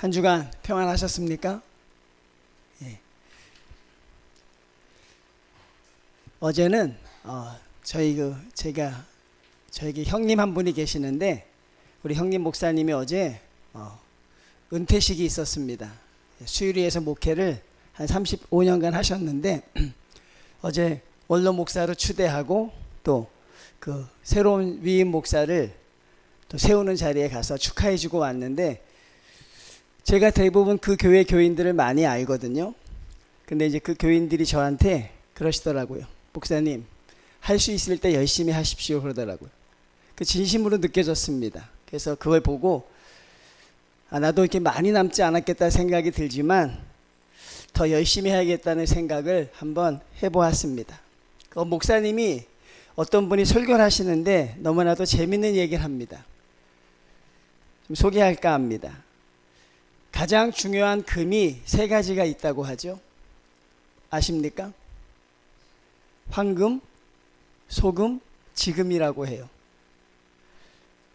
한 주간 평안하셨습니까? 예. 어제는 저에게 형님 한 분이 계시는데 우리 형님 목사님이 어제 은퇴식이 있었습니다. 수유리에서 목회를 한 35년간 하셨는데 어제 원로 목사로 추대하고 또 그 새로운 위임 목사를 또 세우는 자리에 가서 축하해주고 왔는데 제가 대부분 그 교회 교인들을 많이 알거든요. 근데 이제 그 교인들이 저한테 그러시더라고요. 목사님, 할 수 있을 때 열심히 하십시오 그러더라고요. 그 진심으로 느껴졌습니다. 그래서 그걸 보고 나도 이렇게 많이 남지 않았겠다 생각이 들지만 더 열심히 해야겠다는 생각을 한번 해보았습니다. 그 목사님이 어떤 분이 설교를 하시는데 너무나도 재밌는 얘기를 합니다. 좀 소개할까 합니다. 가장 중요한 금이 세 가지가 있다고 하죠. 아십니까? 황금, 소금, 지금이라고 해요.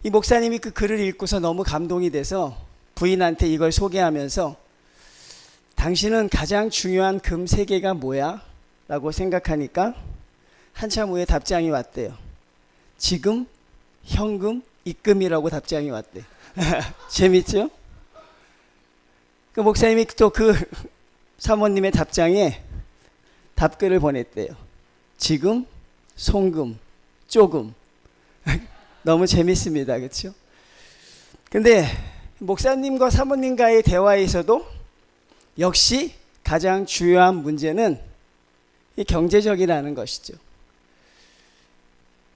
이 목사님이 그 글을 읽고서 너무 감동이 돼서 부인한테 이걸 소개하면서 당신은 가장 중요한 금 세 개가 뭐야? 라고 생각하니까 한참 후에 답장이 왔대요. 지금, 현금, 입금이라고 답장이 왔대요. 재밌죠? 그 목사님이 또 그 사모님의 답장에 답글을 보냈대요. 지금, 송금, 쪼금. 너무 재밌습니다. 그렇죠? 근데 목사님과 사모님과의 대화에서도 역시 가장 중요한 문제는 이 경제적이라는 것이죠.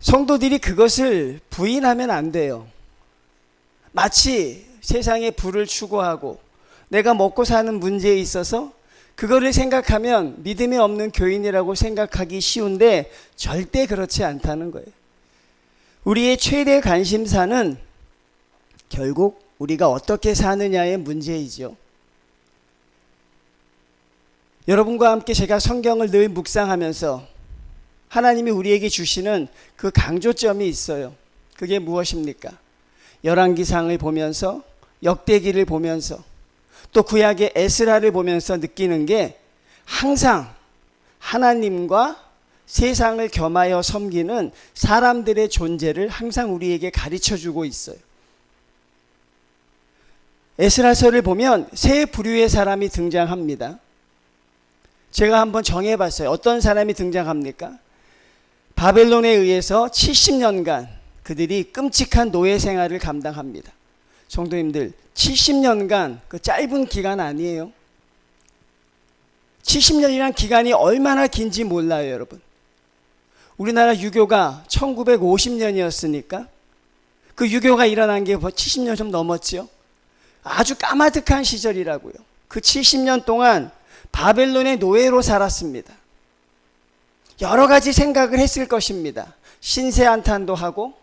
성도들이 그것을 부인하면 안 돼요. 마치 세상의 부를 추구하고 내가 먹고 사는 문제에 있어서 그거를 생각하면 믿음이 없는 교인이라고 생각하기 쉬운데 절대 그렇지 않다는 거예요. 우리의 최대 관심사는 결국 우리가 어떻게 사느냐의 문제이죠. 여러분과 함께 제가 성경을 늘 묵상하면서 하나님이 우리에게 주시는 그 강조점이 있어요. 그게 무엇입니까? 열왕기상을 보면서 역대기를 보면서 또 구약의 에스라를 보면서 느끼는 게 항상 하나님과 세상을 겸하여 섬기는 사람들의 존재를 항상 우리에게 가르쳐주고 있어요. 에스라서를 보면 세 부류의 사람이 등장합니다. 제가 한번 정해봤어요. 어떤 사람이 등장합니까? 바벨론에 의해서 70년간 그들이 끔찍한 노예 생활을 감당합니다. 성도님들, 70년간 그 짧은 기간 아니에요. 70년이란 기간이 얼마나 긴지 몰라요, 여러분. 우리나라 유교가 1950년이었으니까 그 유교가 일어난 게 70년 좀 넘었죠. 아주 까마득한 시절이라고요. 그 70년 동안 바벨론의 노예로 살았습니다. 여러 가지 생각을 했을 것입니다. 신세한탄도 하고,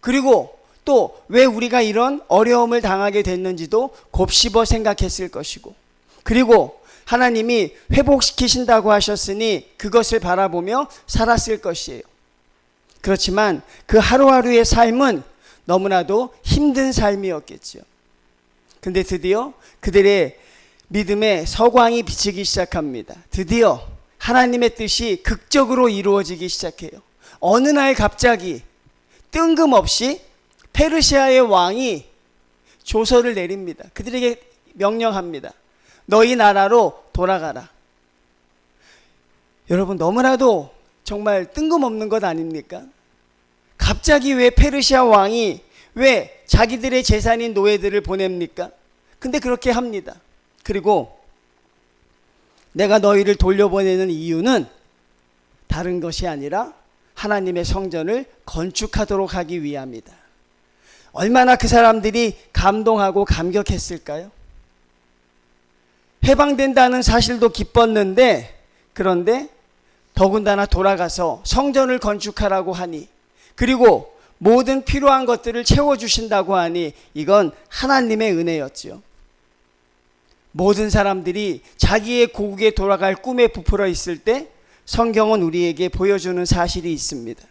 그리고 또 왜 우리가 이런 어려움을 당하게 됐는지도 곱씹어 생각했을 것이고, 그리고 하나님이 회복시키신다고 하셨으니 그것을 바라보며 살았을 것이에요. 그렇지만 그 하루하루의 삶은 너무나도 힘든 삶이었겠죠. 근데 드디어 그들의 믿음의 서광이 비치기 시작합니다. 드디어 하나님의 뜻이 극적으로 이루어지기 시작해요. 어느 날 갑자기 뜬금없이 페르시아의 왕이 조서를 내립니다. 그들에게 명령합니다. 너희 나라로 돌아가라. 여러분, 너무나도 정말 뜬금없는 것 아닙니까? 갑자기 왜 페르시아 왕이 왜 자기들의 재산인 노예들을 보냅니까? 근데 그렇게 합니다. 그리고 내가 너희를 돌려보내는 이유는 다른 것이 아니라 하나님의 성전을 건축하도록 하기 위함이다. 얼마나 그 사람들이 감동하고 감격했을까요? 해방된다는 사실도 기뻤는데, 그런데 더군다나 돌아가서 성전을 건축하라고 하니, 그리고 모든 필요한 것들을 채워주신다고 하니 이건 하나님의 은혜였죠. 모든 사람들이 자기의 고국에 돌아갈 꿈에 부풀어 있을 때 성경은 우리에게 보여주는 사실이 있습니다.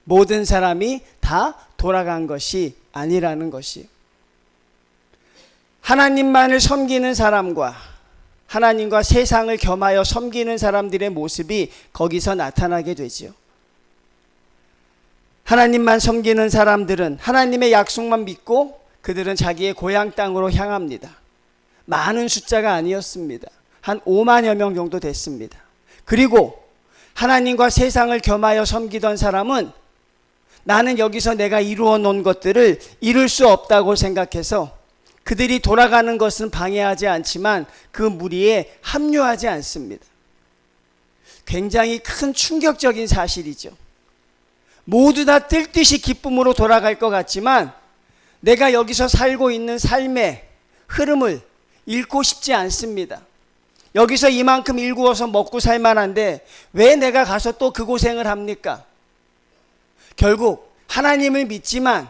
모든 사람이 다 돌아간 것이 아니라는 것이. 하나님만을 섬기는 사람과 하나님과 세상을 겸하여 섬기는 사람들의 모습이 거기서 나타나게 되지요. 하나님만 섬기는 사람들은 하나님의 약속만 믿고 그들은 자기의 고향 땅으로 향합니다. 많은 숫자가 아니었습니다. 한 5만여 명 정도 됐습니다. 그리고 하나님과 세상을 겸하여 섬기던 사람은 나는 여기서 내가 이루어 놓은 것들을 이룰 수 없다고 생각해서 그들이 돌아가는 것은 방해하지 않지만 그 무리에 합류하지 않습니다. 굉장히 큰 충격적인 사실이죠. 모두 다 뜰 듯이 기쁨으로 돌아갈 것 같지만 내가 여기서 살고 있는 삶의 흐름을 잃고 싶지 않습니다. 여기서 이만큼 일구어서 먹고 살만한데 왜 내가 가서 또 그 고생을 합니까? 결국 하나님을 믿지만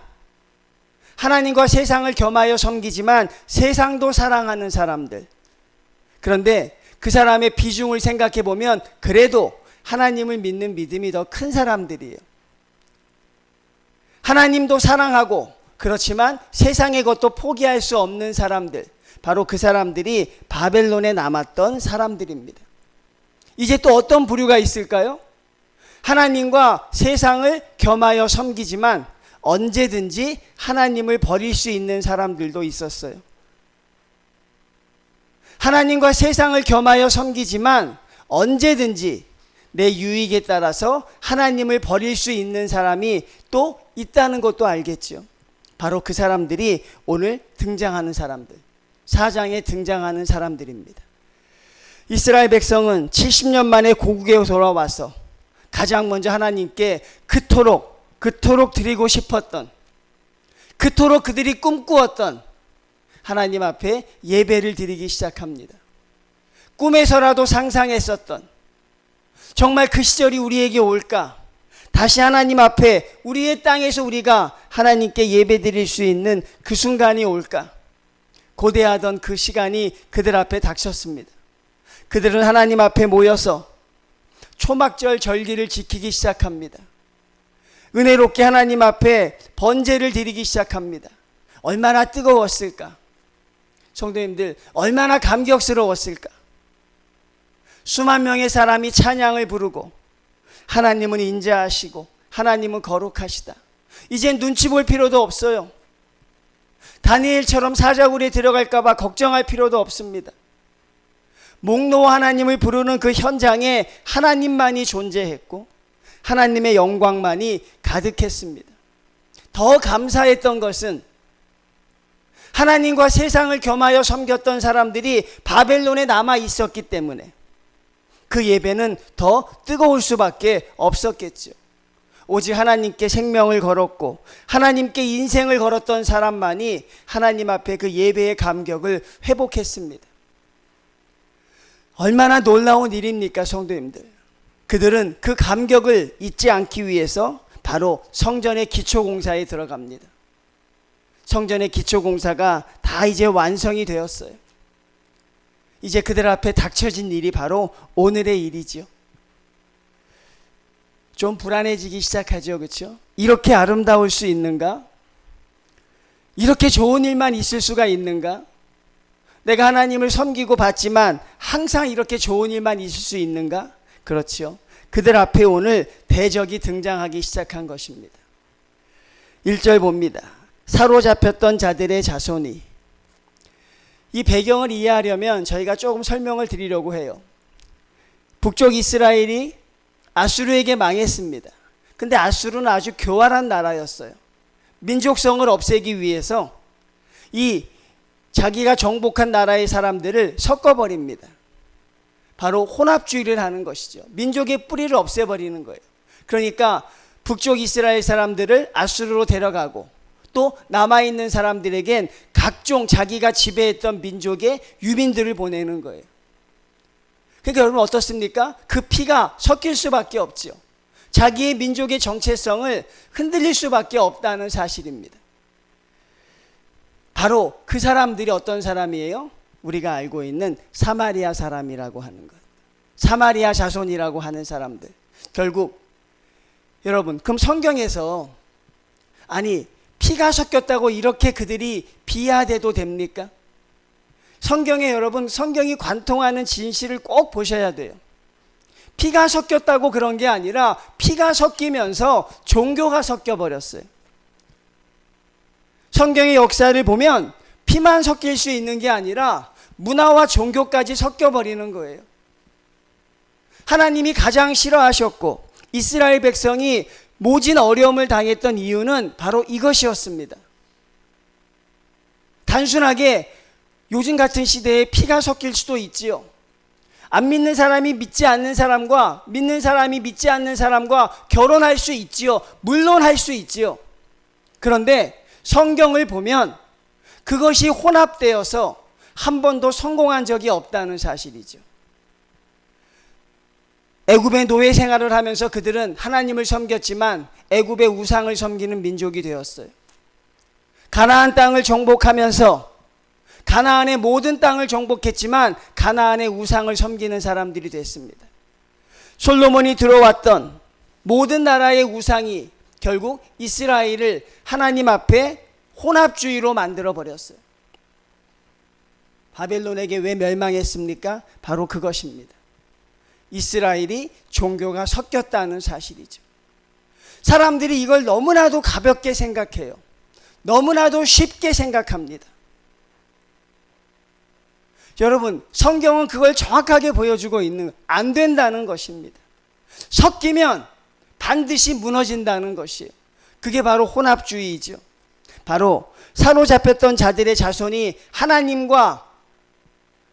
하나님과 세상을 겸하여 섬기지만 세상도 사랑하는 사람들. 그런데 그 사람의 비중을 생각해 보면 그래도 하나님을 믿는 믿음이 더 큰 사람들이에요. 하나님도 사랑하고 그렇지만 세상의 것도 포기할 수 없는 사람들. 바로 그 사람들이 바벨론에 남았던 사람들입니다. 이제 또 어떤 부류가 있을까요? 하나님과 세상을 겸하여 섬기지만 언제든지 하나님을 버릴 수 있는 사람들도 있었어요. 하나님과 세상을 겸하여 섬기지만 언제든지 내 유익에 따라서 하나님을 버릴 수 있는 사람이 또 있다는 것도 알겠죠. 바로 그 사람들이 오늘 등장하는 사람들, 4장에 등장하는 사람들입니다. 이스라엘 백성은 70년 만에 고국에 돌아와서 가장 먼저 하나님께 그토록 드리고 싶었던, 그토록 그들이 꿈꾸었던 하나님 앞에 예배를 드리기 시작합니다. 꿈에서라도 상상했었던, 정말 그 시절이 우리에게 올까? 다시 하나님 앞에 우리의 땅에서 우리가 하나님께 예배 드릴 수 있는 그 순간이 올까? 고대하던 그 시간이 그들 앞에 닥쳤습니다. 그들은 하나님 앞에 모여서 초막절 절기를 지키기 시작합니다. 은혜롭게 하나님 앞에 번제를 드리기 시작합니다. 얼마나 뜨거웠을까? 성도님들, 얼마나 감격스러웠을까? 수만 명의 사람이 찬양을 부르고 하나님은 인자하시고 하나님은 거룩하시다. 이젠 눈치 볼 필요도 없어요. 다니엘처럼 사자굴에 들어갈까 봐 걱정할 필요도 없습니다. 목놓아 하나님을 부르는 그 현장에 하나님만이 존재했고 하나님의 영광만이 가득했습니다. 더 감사했던 것은 하나님과 세상을 겸하여 섬겼던 사람들이 바벨론에 남아 있었기 때문에 그 예배는 더 뜨거울 수밖에 없었겠죠. 오직 하나님께 생명을 걸었고 하나님께 인생을 걸었던 사람만이 하나님 앞에 그 예배의 감격을 회복했습니다. 얼마나 놀라운 일입니까, 성도님들. 그들은 그 감격을 잊지 않기 위해서 바로 성전의 기초공사에 들어갑니다. 성전의 기초공사가 다 이제 완성이 되었어요. 이제 그들 앞에 닥쳐진 일이 바로 오늘의 일이죠. 좀 불안해지기 시작하죠, 그렇죠? 이렇게 아름다울 수 있는가? 이렇게 좋은 일만 있을 수가 있는가? 내가 하나님을 섬기고 받지만 항상 이렇게 좋은 일만 있을 수 있는가? 그렇죠. 그들 앞에 오늘 대적이 등장하기 시작한 것입니다. 1절 봅니다. 사로잡혔던 자들의 자손이. 이 배경을 이해하려면 저희가 조금 설명을 드리려고 해요. 북쪽 이스라엘이 아수르에게 망했습니다. 근데 아수르는 아주 교활한 나라였어요. 민족성을 없애기 위해서 이 자기가 정복한 나라의 사람들을 섞어버립니다. 바로 혼합주의를 하는 것이죠. 민족의 뿌리를 없애버리는 거예요. 그러니까 북쪽 이스라엘 사람들을 아수르로 데려가고 또 남아있는 사람들에겐 각종 자기가 지배했던 민족의 유민들을 보내는 거예요. 그러니까 여러분 어떻습니까? 그 피가 섞일 수밖에 없죠. 자기의 민족의 정체성을 흔들릴 수밖에 없다는 사실입니다. 바로 그 사람들이 어떤 사람이에요? 우리가 알고 있는 사마리아 사람이라고 하는 것. 사마리아 자손이라고 하는 사람들. 결국 여러분, 그럼 성경에서 아니 피가 섞였다고 이렇게 그들이 비하돼도 됩니까? 성경에 여러분, 성경이 관통하는 진실을 꼭 보셔야 돼요. 피가 섞였다고 그런 게 아니라 피가 섞이면서 종교가 섞여버렸어요. 성경의 역사를 보면 피만 섞일 수 있는 게 아니라 문화와 종교까지 섞여버리는 거예요. 하나님이 가장 싫어하셨고 이스라엘 백성이 모진 어려움을 당했던 이유는 바로 이것이었습니다. 단순하게 요즘 같은 시대에 피가 섞일 수도 있지요. 안 믿는 사람이 믿지 않는 사람과 믿는 사람이 믿지 않는 사람과 결혼할 수 있지요. 물론 할 수 있지요. 그런데 성경을 보면 그것이 혼합되어서 한 번도 성공한 적이 없다는 사실이죠. 애굽의 노예 생활을 하면서 그들은 하나님을 섬겼지만 애굽의 우상을 섬기는 민족이 되었어요. 가나안 땅을 정복하면서 가나안의 모든 땅을 정복했지만 가나안의 우상을 섬기는 사람들이 됐습니다. 솔로몬이 들어왔던 모든 나라의 우상이 결국 이스라엘을 하나님 앞에 혼합주의로 만들어 버렸어요. 바벨론에게 왜 멸망했습니까? 바로 그것입니다. 이스라엘이 종교가 섞였다는 사실이죠. 사람들이 이걸 너무나도 가볍게 생각해요. 너무나도 쉽게 생각합니다. 여러분, 성경은 그걸 정확하게 보여주고 있는, 안 된다는 것입니다. 섞이면 반드시 무너진다는 것이에요. 그게 바로 혼합주의이죠. 바로 사로잡혔던 자들의 자손이 하나님과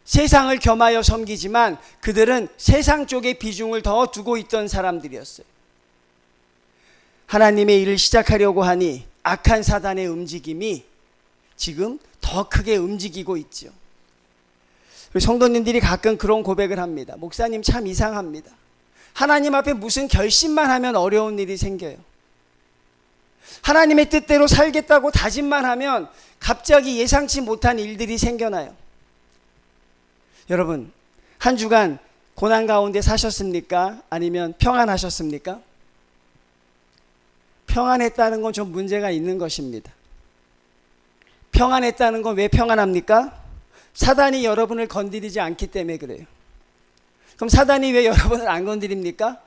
세상을 겸하여 섬기지만 그들은 세상 쪽에 비중을 더 두고 있던 사람들이었어요. 하나님의 일을 시작하려고 하니 악한 사단의 움직임이 지금 더 크게 움직이고 있죠. 성도님들이 가끔 그런 고백을 합니다. 목사님 참 이상합니다. 하나님 앞에 무슨 결심만 하면 어려운 일이 생겨요. 하나님의 뜻대로 살겠다고 다짐만 하면 갑자기 예상치 못한 일들이 생겨나요. 여러분, 한 주간 고난 가운데 사셨습니까? 아니면 평안하셨습니까? 평안했다는 건 좀 문제가 있는 것입니다. 평안했다는 건 왜 평안합니까? 사단이 여러분을 건드리지 않기 때문에 그래요. 그럼 사단이 왜 여러분을 안 건드립니까?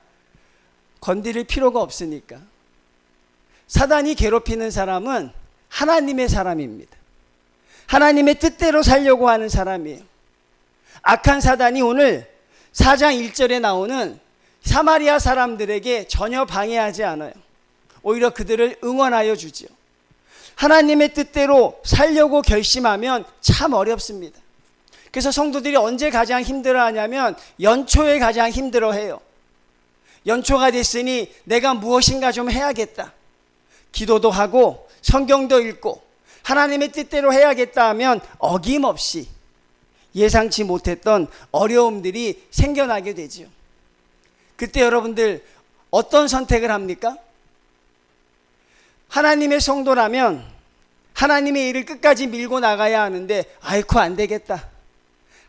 건드릴 필요가 없으니까. 사단이 괴롭히는 사람은 하나님의 사람입니다. 하나님의 뜻대로 살려고 하는 사람이에요. 악한 사단이 오늘 4장 1절에 나오는 사마리아 사람들에게 전혀 방해하지 않아요. 오히려 그들을 응원하여 주지요. 하나님의 뜻대로 살려고 결심하면 참 어렵습니다. 그래서 성도들이 언제 가장 힘들어하냐면 연초에 가장 힘들어해요. 연초가 됐으니 내가 무엇인가 좀 해야겠다. 기도도 하고 성경도 읽고 하나님의 뜻대로 해야겠다 하면 어김없이 예상치 못했던 어려움들이 생겨나게 되죠. 그때 여러분들 어떤 선택을 합니까? 하나님의 성도라면 하나님의 일을 끝까지 밀고 나가야 하는데 아이고 안 되겠다.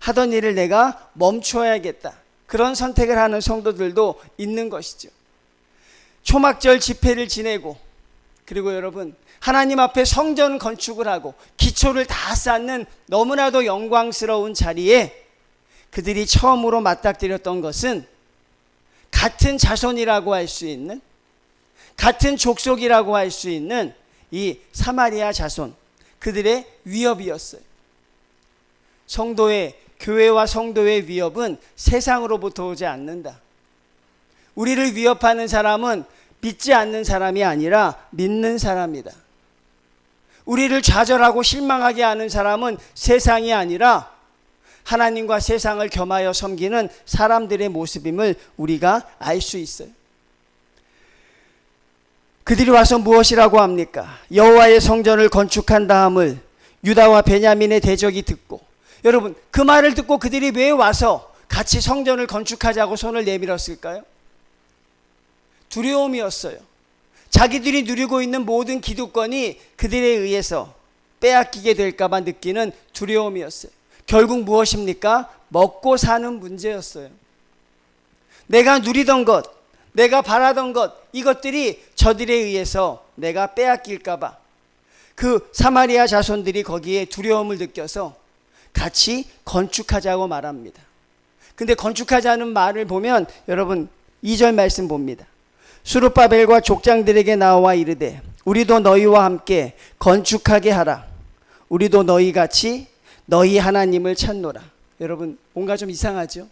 하던 일을 내가 멈춰야겠다. 그런 선택을 하는 성도들도 있는 것이죠. 초막절 집회를 지내고 그리고 여러분 하나님 앞에 성전 건축을 하고 기초를 다 쌓는 너무나도 영광스러운 자리에 그들이 처음으로 맞닥뜨렸던 것은 같은 자손이라고 할 수 있는, 같은 족속이라고 할 수 있는 이 사마리아 자손, 그들의 위협이었어요. 성도의, 교회와 성도의 위협은 세상으로부터 오지 않는다. 우리를 위협하는 사람은 믿지 않는 사람이 아니라 믿는 사람이다. 우리를 좌절하고 실망하게 하는 사람은 세상이 아니라 하나님과 세상을 겸하여 섬기는 사람들의 모습임을 우리가 알 수 있어요. 그들이 와서 무엇이라고 합니까? 여호와의 성전을 건축한 다음을 유다와 베냐민의 대적이 듣고, 여러분 그 말을 듣고 그들이 왜 와서 같이 성전을 건축하자고 손을 내밀었을까요? 두려움이었어요. 자기들이 누리고 있는 모든 기득권이 그들에 의해서 빼앗기게 될까 봐 느끼는 두려움이었어요. 결국 무엇입니까? 먹고 사는 문제였어요. 내가 누리던 것, 내가 바라던 것, 이것들이 저들에 의해서 내가 빼앗길까 봐 그 사마리아 자손들이 거기에 두려움을 느껴서 같이 건축하자고 말합니다. 근데 건축하자는 말을 보면 여러분 2절 말씀 봅니다. 수룹바벨과 족장들에게 나와 이르되 우리도 너희와 함께 건축하게 하라. 우리도 너희같이 너희 하나님을 찾노라. 여러분 뭔가 좀 이상하죠?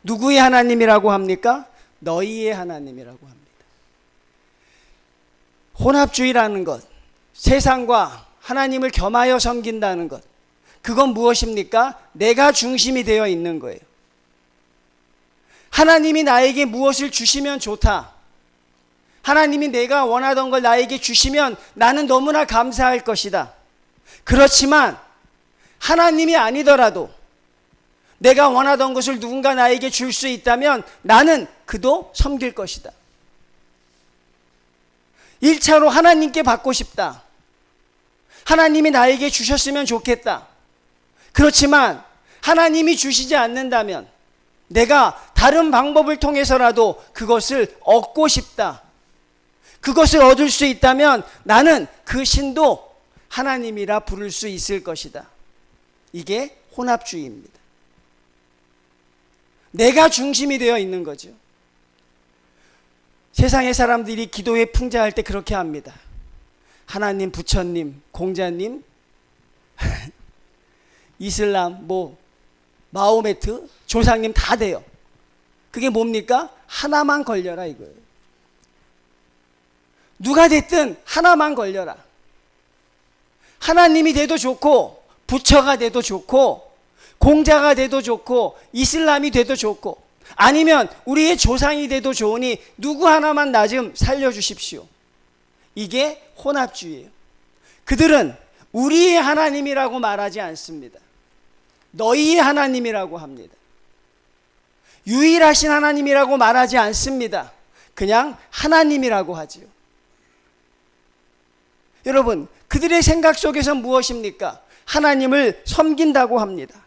누구의 하나님이라고 합니까? 너희의 하나님이라고 합니다. 혼합주의라는 것, 세상과 하나님을 겸하여 섬긴다는 것, 그건 무엇입니까? 내가 중심이 되어 있는 거예요. 하나님이 나에게 무엇을 주시면 좋다. 하나님이 내가 원하던 걸 나에게 주시면 나는 너무나 감사할 것이다. 그렇지만 하나님이 아니더라도 내가 원하던 것을 누군가 나에게 줄 수 있다면 나는 그도 섬길 것이다. 1차로 하나님께 받고 싶다. 하나님이 나에게 주셨으면 좋겠다. 그렇지만 하나님이 주시지 않는다면 내가 다른 방법을 통해서라도 그것을 얻고 싶다. 그것을 얻을 수 있다면 나는 그 신도 하나님이라 부를 수 있을 것이다. 이게 혼합주의입니다. 내가 중심이 되어 있는 거죠. 세상의 사람들이 기도에 풍자할 때 그렇게 합니다. 하나님, 부처님, 공자님, 이슬람, 마호메트, 조상님 다 돼요. 그게 뭡니까? 하나만 걸려라 이거예요. 누가 됐든 하나만 걸려라. 하나님이 돼도 좋고 부처가 돼도 좋고 공자가 돼도 좋고 이슬람이 돼도 좋고 아니면 우리의 조상이 돼도 좋으니 누구 하나만 나 좀 살려주십시오. 이게 혼합주의예요. 그들은 우리의 하나님이라고 말하지 않습니다. 너희의 하나님이라고 합니다. 유일하신 하나님이라고 말하지 않습니다. 그냥 하나님이라고 하지요. 여러분, 그들의 생각 속에서 무엇입니까? 하나님을 섬긴다고 합니다.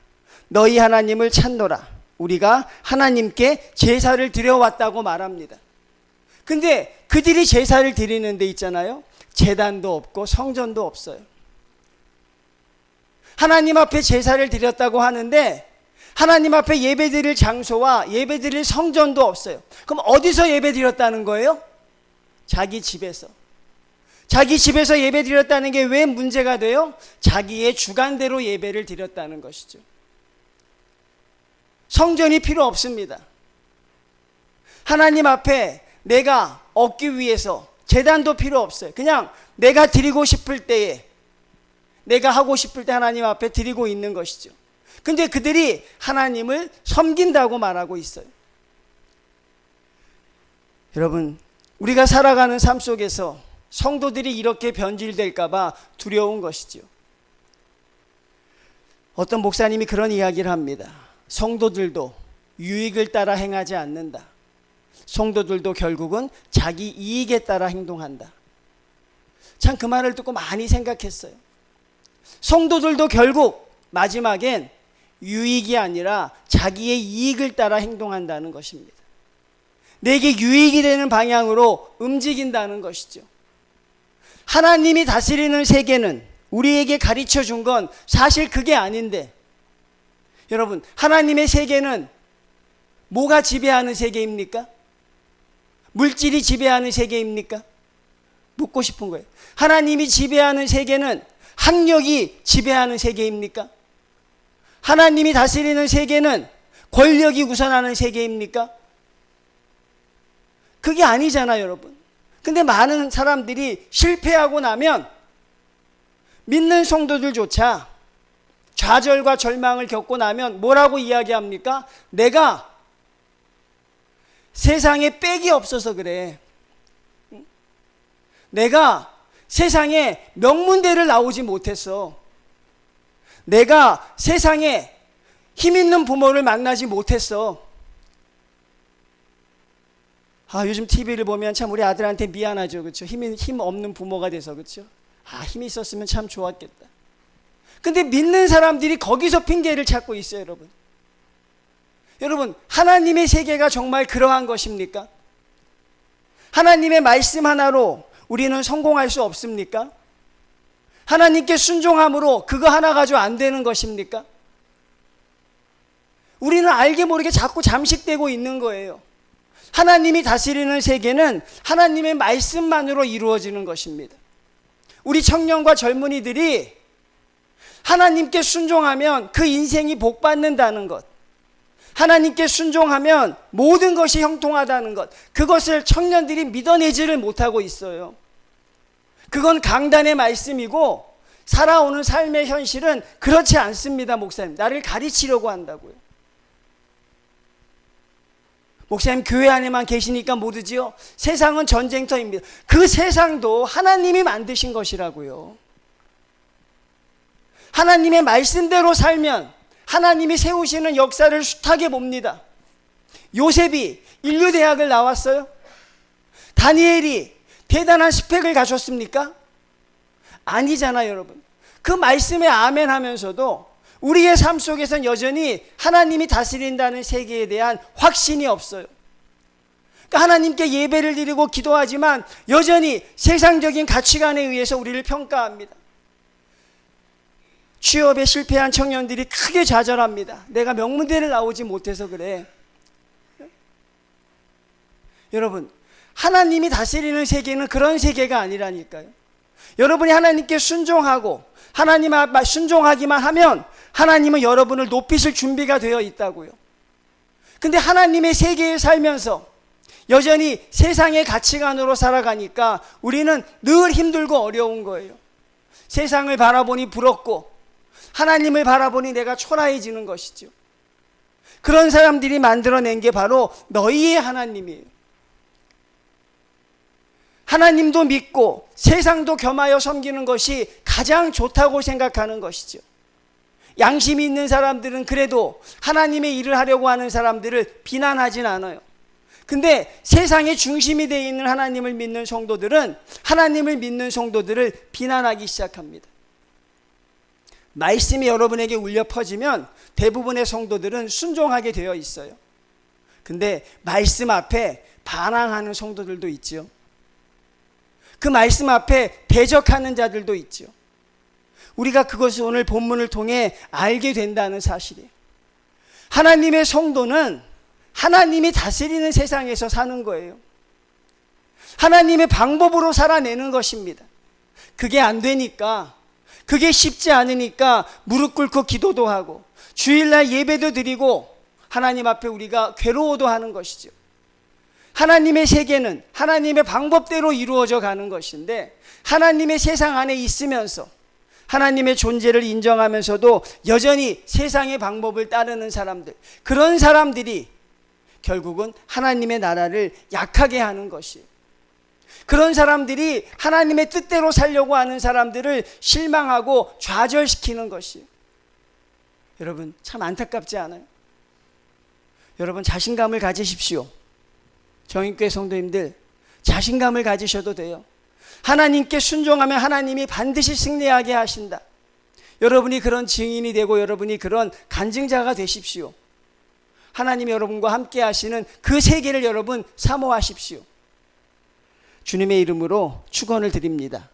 너희 하나님을 찾노라. 우리가 하나님께 제사를 드려왔다고 말합니다. 근데 그들이 제사를 드리는 데 있잖아요. 제단도 없고 성전도 없어요. 하나님 앞에 제사를 드렸다고 하는데 하나님 앞에 예배드릴 장소와 예배드릴 성전도 없어요. 그럼 어디서 예배드렸다는 거예요? 자기 집에서. 자기 집에서 예배드렸다는 게 왜 문제가 돼요? 자기의 주관대로 예배를 드렸다는 것이죠. 성전이 필요 없습니다. 하나님 앞에 내가 얻기 위해서 제단도 필요 없어요. 그냥 내가 드리고 싶을 때에 내가 하고 싶을 때 하나님 앞에 드리고 있는 것이죠. 근데 그들이 하나님을 섬긴다고 말하고 있어요. 여러분, 우리가 살아가는 삶 속에서 성도들이 이렇게 변질될까 봐 두려운 것이죠. 어떤 목사님이 그런 이야기를 합니다. 성도들도 유익을 따라 행하지 않는다. 성도들도 결국은 자기 이익에 따라 행동한다. 참 그 말을 듣고 많이 생각했어요. 성도들도 결국 마지막엔 유익이 아니라 자기의 이익을 따라 행동한다는 것입니다. 내게 유익이 되는 방향으로 움직인다는 것이죠. 하나님이 다스리는 세계는 우리에게 가르쳐 준 건 사실 그게 아닌데, 여러분, 하나님의 세계는 뭐가 지배하는 세계입니까? 물질이 지배하는 세계입니까? 묻고 싶은 거예요. 하나님이 지배하는 세계는 학력이 지배하는 세계입니까? 하나님이 다스리는 세계는 권력이 우선하는 세계입니까? 그게 아니잖아요, 여러분. 근데 많은 사람들이 실패하고 나면 믿는 성도들조차 좌절과 절망을 겪고 나면 뭐라고 이야기합니까? 내가 세상에 빽이 없어서 그래. 내가 세상에 명문대를 나오지 못했어. 내가 세상에 힘 있는 부모를 만나지 못했어. 요즘 TV를 보면 참 우리 아들한테 미안하죠. 그렇죠? 힘 없는 부모가 돼서. 그렇죠? 힘이 있었으면 참 좋았겠다. 근데 믿는 사람들이 거기서 핑계를 찾고 있어요, 여러분. 여러분, 하나님의 세계가 정말 그러한 것입니까? 하나님의 말씀 하나로 우리는 성공할 수 없습니까? 하나님께 순종함으로 그거 하나 가지고 안 되는 것입니까? 우리는 알게 모르게 자꾸 잠식되고 있는 거예요. 하나님이 다스리는 세계는 하나님의 말씀만으로 이루어지는 것입니다. 우리 청년과 젊은이들이 하나님께 순종하면 그 인생이 복받는다는 것, 하나님께 순종하면 모든 것이 형통하다는 것, 그것을 청년들이 믿어내지를 못하고 있어요. 그건 강단의 말씀이고 살아오는 삶의 현실은 그렇지 않습니다. 목사님, 나를 가르치려고 한다고요. 목사님, 교회 안에만 계시니까 모르지요? 세상은 전쟁터입니다. 그 세상도 하나님이 만드신 것이라고요. 하나님의 말씀대로 살면 하나님이 세우시는 역사를 숱하게 봅니다. 요셉이 인류대학을 나왔어요? 다니엘이 대단한 스펙을 가졌습니까? 아니잖아요, 여러분. 그 말씀에 아멘 하면서도 우리의 삶 속에서는 여전히 하나님이 다스린다는 세계에 대한 확신이 없어요. 그러니까 하나님께 예배를 드리고 기도하지만 여전히 세상적인 가치관에 의해서 우리를 평가합니다. 취업에 실패한 청년들이 크게 좌절합니다. 내가 명문대를 나오지 못해서 그래. 여러분, 하나님이 다스리는 세계는 그런 세계가 아니라니까요. 여러분이 하나님께 순종하고 하나님 앞에 순종하기만 하면 하나님은 여러분을 높이실 준비가 되어 있다고요. 근데 하나님의 세계에 살면서 여전히 세상의 가치관으로 살아가니까 우리는 늘 힘들고 어려운 거예요. 세상을 바라보니 부럽고 하나님을 바라보니 내가 초라해지는 것이죠. 그런 사람들이 만들어낸 게 바로 너희의 하나님이에요. 하나님도 믿고 세상도 겸하여 섬기는 것이 가장 좋다고 생각하는 것이죠. 양심이 있는 사람들은 그래도 하나님의 일을 하려고 하는 사람들을 비난하진 않아요. 근데 세상의 중심이 되어 있는 하나님을 믿는 성도들은 하나님을 믿는 성도들을 비난하기 시작합니다. 말씀이 여러분에게 울려 퍼지면 대부분의 성도들은 순종하게 되어 있어요. 근데 말씀 앞에 반항하는 성도들도 있죠. 그 말씀 앞에 대적하는 자들도 있죠. 우리가 그것을 오늘 본문을 통해 알게 된다는 사실이에요. 하나님의 성도는 하나님이 다스리는 세상에서 사는 거예요. 하나님의 방법으로 살아내는 것입니다. 그게 안 되니까, 그게 쉽지 않으니까 무릎 꿇고 기도도 하고 주일날 예배도 드리고 하나님 앞에 우리가 괴로워도 하는 것이죠. 하나님의 세계는 하나님의 방법대로 이루어져 가는 것인데 하나님의 세상 안에 있으면서 하나님의 존재를 인정하면서도 여전히 세상의 방법을 따르는 사람들, 그런 사람들이 결국은 하나님의 나라를 약하게 하는 것이에요. 그런 사람들이 하나님의 뜻대로 살려고 하는 사람들을 실망하고 좌절시키는 것이에요. 여러분, 참 안타깝지 않아요? 여러분, 자신감을 가지십시오. 정인교회 성도님들, 자신감을 가지셔도 돼요. 하나님께 순종하면 하나님이 반드시 승리하게 하신다. 여러분이 그런 증인이 되고 여러분이 그런 간증자가 되십시오. 하나님이 여러분과 함께 하시는 그 세계를 여러분 사모하십시오. 주님의 이름으로 축원을 드립니다.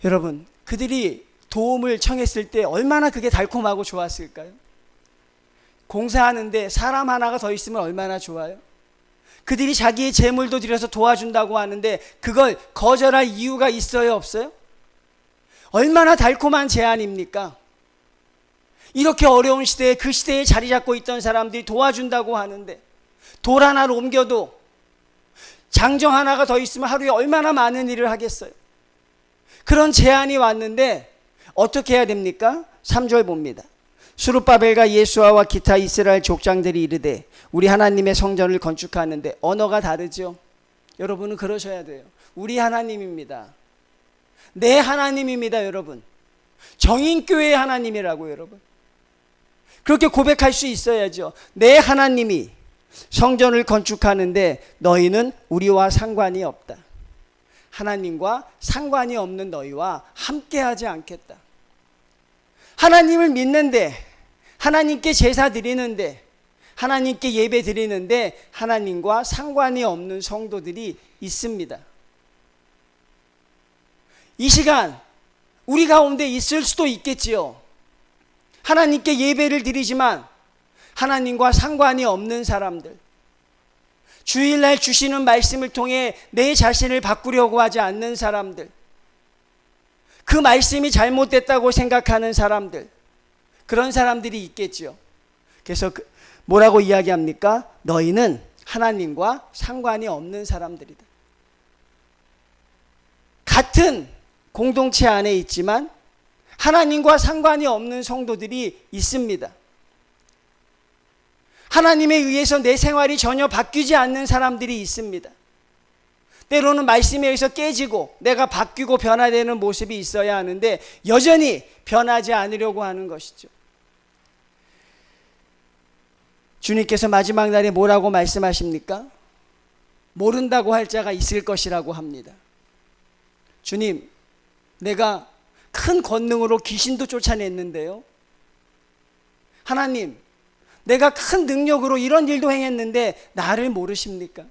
여러분, 그들이 도움을 청했을 때 얼마나 그게 달콤하고 좋았을까요? 공사하는데 사람 하나가 더 있으면 얼마나 좋아요? 그들이 자기의 재물도 들여서 도와준다고 하는데 그걸 거절할 이유가 있어요, 없어요? 얼마나 달콤한 제안입니까? 이렇게 어려운 시대에 그 시대에 자리 잡고 있던 사람들이 도와준다고 하는데 돌 하나를 옮겨도 장정 하나가 더 있으면 하루에 얼마나 많은 일을 하겠어요? 그런 제안이 왔는데 어떻게 해야 됩니까? 3절 봅니다. 수룹바벨과 예수아와 기타 이스라엘 족장들이 이르되 우리 하나님의 성전을 건축하는데, 언어가 다르죠. 여러분은 그러셔야 돼요. 우리 하나님입니다. 내 하나님입니다. 여러분, 정인교회의 하나님이라고. 여러분, 그렇게 고백할 수 있어야죠. 내 하나님이 성전을 건축하는데 너희는 우리와 상관이 없다. 하나님과 상관이 없는 너희와 함께하지 않겠다. 하나님을 믿는데, 하나님께 제사 드리는데, 하나님께 예배 드리는데 하나님과 상관이 없는 성도들이 있습니다. 이 시간 우리 가운데 있을 수도 있겠지요. 하나님께 예배를 드리지만 하나님과 상관이 없는 사람들, 주일날 주시는 말씀을 통해 내 자신을 바꾸려고 하지 않는 사람들, 그 말씀이 잘못됐다고 생각하는 사람들, 그런 사람들이 있겠죠. 그래서 뭐라고 이야기합니까? 너희는 하나님과 상관이 없는 사람들이다. 같은 공동체 안에 있지만 하나님과 상관이 없는 성도들이 있습니다. 하나님에 의해서 내 생활이 전혀 바뀌지 않는 사람들이 있습니다. 때로는 말씀에 의해서 깨지고 내가 바뀌고 변화되는 모습이 있어야 하는데 여전히 변하지 않으려고 하는 것이죠. 주님께서 마지막 날에 뭐라고 말씀하십니까? 모른다고 할 자가 있을 것이라고 합니다. 주님, 내가 큰 권능으로 귀신도 쫓아냈는데요. 하나님, 내가 큰 능력으로 이런 일도 행했는데 나를 모르십니까?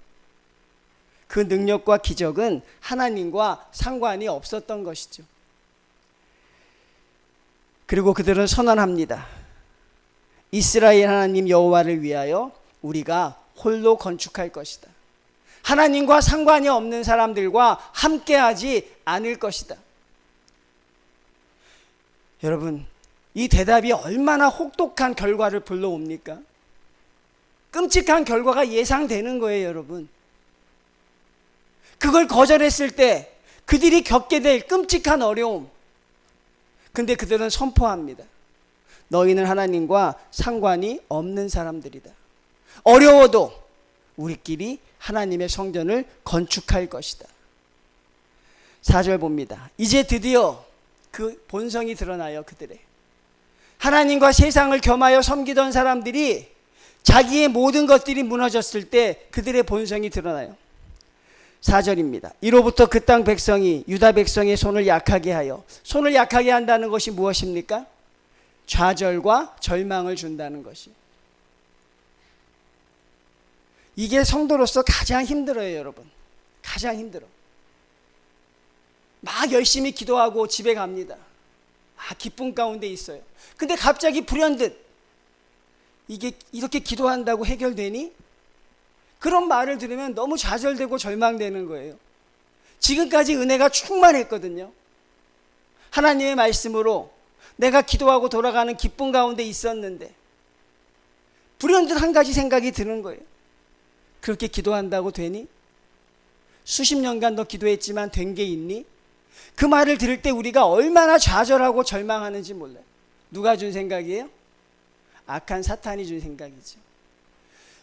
그 능력과 기적은 하나님과 상관이 없었던 것이죠. 그리고 그들은 선언합니다. 이스라엘 하나님 여호와를 위하여 우리가 홀로 건축할 것이다. 하나님과 상관이 없는 사람들과 함께하지 않을 것이다. 여러분, 이 대답이 얼마나 혹독한 결과를 불러옵니까? 끔찍한 결과가 예상되는 거예요, 여러분. 그걸 거절했을 때 그들이 겪게 될 끔찍한 어려움. 근데 그들은 선포합니다. 너희는 하나님과 상관이 없는 사람들이다. 어려워도 우리끼리 하나님의 성전을 건축할 것이다. 4절 봅니다. 이제 드디어 그 본성이 드러나요, 그들의. 하나님과 세상을 겸하여 섬기던 사람들이 자기의 모든 것들이 무너졌을 때 그들의 본성이 드러나요. 4절입니다. 이로부터 그 땅 백성이 유다 백성의 손을 약하게 하여, 손을 약하게 한다는 것이 무엇입니까? 좌절과 절망을 준다는 것이. 이게 성도로서 가장 힘들어요, 여러분. 가장 힘들어. 막 열심히 기도하고 집에 갑니다. 기쁨 가운데 있어요. 근데 갑자기 불현듯 이게 이렇게 기도한다고 해결되니? 그런 말을 들으면 너무 좌절되고 절망되는 거예요. 지금까지 은혜가 충만했거든요. 하나님의 말씀으로 내가 기도하고 돌아가는 기쁨 가운데 있었는데 불현듯 한 가지 생각이 드는 거예요. 그렇게 기도한다고 되니? 수십 년간 너 기도했지만 된 게 있니? 그 말을 들을 때 우리가 얼마나 좌절하고 절망하는지 몰라요. 누가 준 생각이에요? 악한 사탄이 준 생각이죠.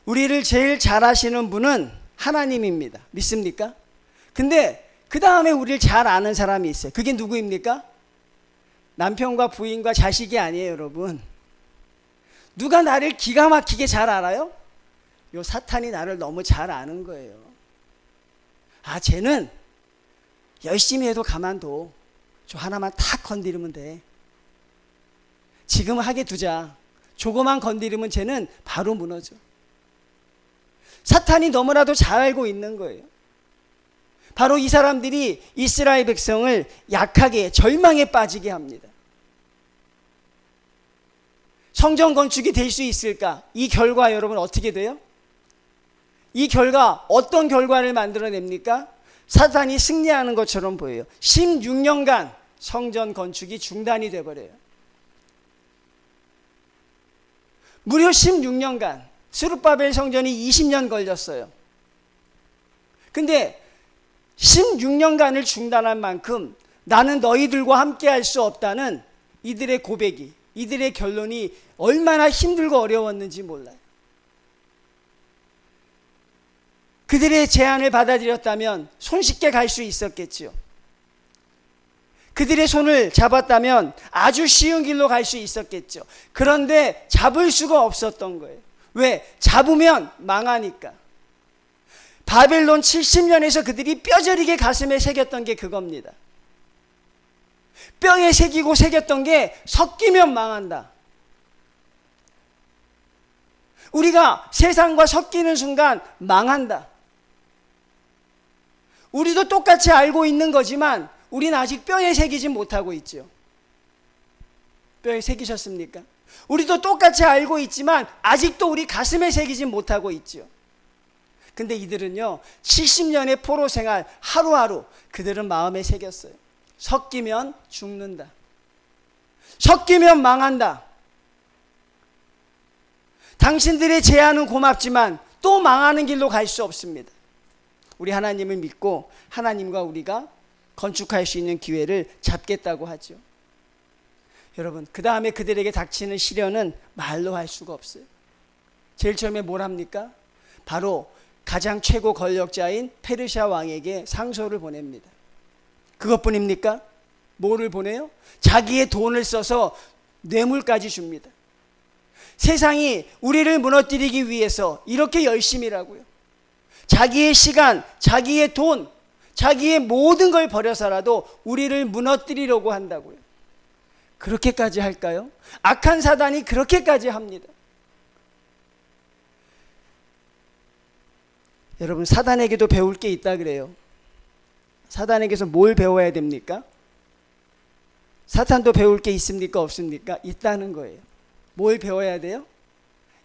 우리를 제일 잘 아시는 분은 하나님입니다. 믿습니까? 근데 그 다음에 우리를 잘 아는 사람이 있어요. 그게 누구입니까? 남편과 부인과 자식이 아니에요, 여러분. 누가 나를 기가 막히게 잘 알아요? 요 사탄이 나를 너무 잘 아는 거예요. 쟤는 열심히 해도 가만둬. 저 하나만 탁 건드리면 돼. 지금 하게 두자. 조금만 건드리면 쟤는 바로 무너져. 사탄이 너무나도 잘 알고 있는 거예요. 바로 이 사람들이 이스라엘 백성을 약하게, 절망에 빠지게 합니다. 성전 건축이 될 수 있을까? 이 결과 여러분 어떻게 돼요? 이 결과 어떤 결과를 만들어냅니까? 사탄이 승리하는 것처럼 보여요. 16년간 성전 건축이 중단이 돼버려요. 무려 16년간. 스룹바벨 성전이 20년 걸렸어요. 근데 16년간을 중단한 만큼 나는 너희들과 함께 할 수 없다는 이들의 고백이, 이들의 결론이 얼마나 힘들고 어려웠는지 몰라요. 그들의 제안을 받아들였다면 손쉽게 갈 수 있었겠지요. 그들의 손을 잡았다면 아주 쉬운 길로 갈 수 있었겠죠. 그런데 잡을 수가 없었던 거예요. 왜? 잡으면 망하니까. 바벨론 70년에서 그들이 뼈저리게 가슴에 새겼던 게 그겁니다. 뼈에 새기고 새겼던 게 섞이면 망한다. 우리가 세상과 섞이는 순간 망한다. 우리도 똑같이 알고 있는 거지만 우린 아직 뼈에 새기지 못하고 있죠. 뼈에 새기셨습니까? 우리도 똑같이 알고 있지만 아직도 우리 가슴에 새기지 못하고 있죠. 근데 이들은요, 70년의 포로 생활 하루하루 그들은 마음에 새겼어요. 섞이면 죽는다. 섞이면 망한다. 당신들의 제안은 고맙지만 또 망하는 길로 갈 수 없습니다. 우리 하나님을 믿고 하나님과 우리가 건축할 수 있는 기회를 잡겠다고 하죠. 여러분, 그 다음에 그들에게 닥치는 시련은 말로 할 수가 없어요. 제일 처음에 뭘 합니까? 바로 가장 최고 권력자인 페르시아 왕에게 상소를 보냅니다. 그것뿐입니까? 뭐를 보내요? 자기의 돈을 써서 뇌물까지 줍니다. 세상이 우리를 무너뜨리기 위해서 이렇게 열심히 일하고요. 자기의 시간, 자기의 돈, 자기의 모든 걸 버려서라도 우리를 무너뜨리려고 한다고요. 그렇게까지 할까요? 악한 사단이 그렇게까지 합니다. 여러분, 사단에게도 배울 게 있다 그래요. 사단에게서 뭘 배워야 됩니까? 사탄도 배울 게 있습니까? 없습니까? 있다는 거예요. 뭘 배워야 돼요?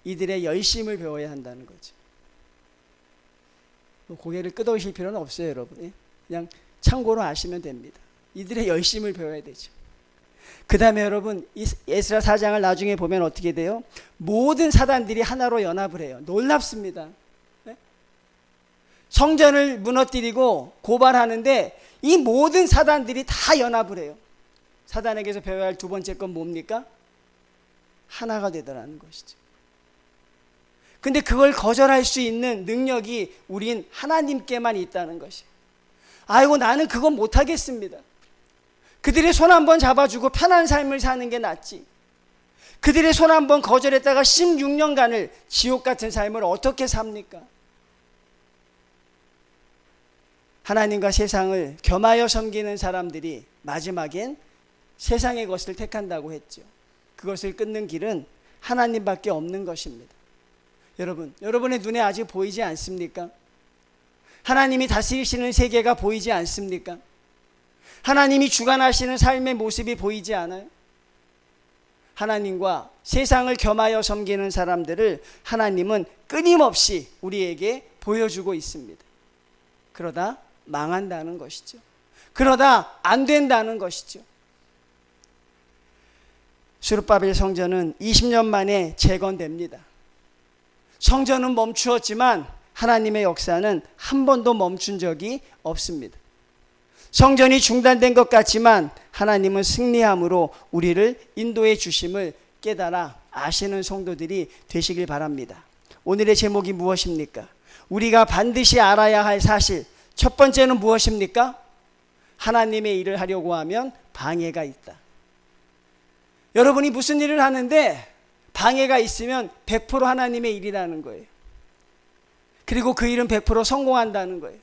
이들의 열심을 배워야 한다는 거죠. 고개를 끄덕이실 필요는 없어요, 여러분. 그냥 참고로 아시면 됩니다. 이들의 열심을 배워야 되죠. 그 다음에 여러분, 에스라 4장을 나중에 보면 어떻게 돼요? 모든 사단들이 하나로 연합을 해요. 놀랍습니다. 성전을 무너뜨리고 고발하는데 이 모든 사단들이 다 연합을 해요. 사단에게서 배워야 할 두 번째 건 뭡니까? 하나가 되더라는 것이죠. 근데 그걸 거절할 수 있는 능력이 우린 하나님께만 있다는 것이에요. 아이고, 나는 그건 못하겠습니다. 그들의 손 한번 잡아주고 편한 삶을 사는 게 낫지. 그들의 손 한번 거절했다가 16년간을 지옥 같은 삶을 어떻게 삽니까? 하나님과 세상을 겸하여 섬기는 사람들이 마지막엔 세상의 것을 택한다고 했죠. 그것을 끊는 길은 하나님밖에 없는 것입니다. 여러분, 여러분의 눈에 아직 보이지 않습니까? 하나님이 다스리시는 세계가 보이지 않습니까? 하나님이 주관하시는 삶의 모습이 보이지 않아요? 하나님과 세상을 겸하여 섬기는 사람들을 하나님은 끊임없이 우리에게 보여주고 있습니다. 그러다 망한다는 것이죠. 그러다 안 된다는 것이죠. 스룹바벨 성전은 20년 만에 재건됩니다. 성전은 멈추었지만 하나님의 역사는 한 번도 멈춘 적이 없습니다. 성전이 중단된 것 같지만 하나님은 승리함으로 우리를 인도해 주심을 깨달아 아시는 성도들이 되시길 바랍니다. 오늘의 제목이 무엇입니까? 우리가 반드시 알아야 할 사실, 첫 번째는 무엇입니까? 하나님의 일을 하려고 하면 방해가 있다. 여러분이 무슨 일을 하는데 방해가 있으면 100% 하나님의 일이라는 거예요. 그리고 그 일은 100% 성공한다는 거예요.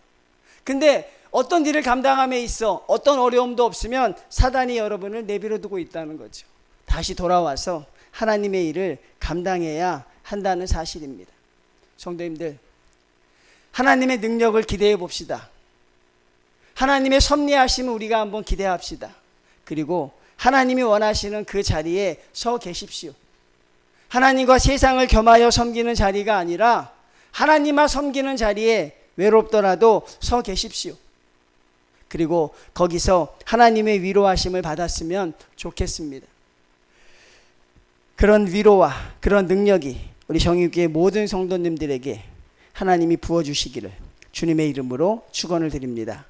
근데 어떤 일을 감당함에 있어 어떤 어려움도 없으면 사단이 여러분을 내버려 두고 있다는 거죠. 다시 돌아와서 하나님의 일을 감당해야 한다는 사실입니다. 성도님들, 하나님의 능력을 기대해 봅시다. 하나님의 섭리하심을 우리가 한번 기대합시다. 그리고 하나님이 원하시는 그 자리에 서 계십시오. 하나님과 세상을 겸하여 섬기는 자리가 아니라 하나님만 섬기는 자리에 외롭더라도 서 계십시오. 그리고 거기서 하나님의 위로하심을 받았으면 좋겠습니다. 그런 위로와 그런 능력이 우리 정의교회 모든 성도님들에게 하나님이 부어주시기를 주님의 이름으로 축원을 드립니다.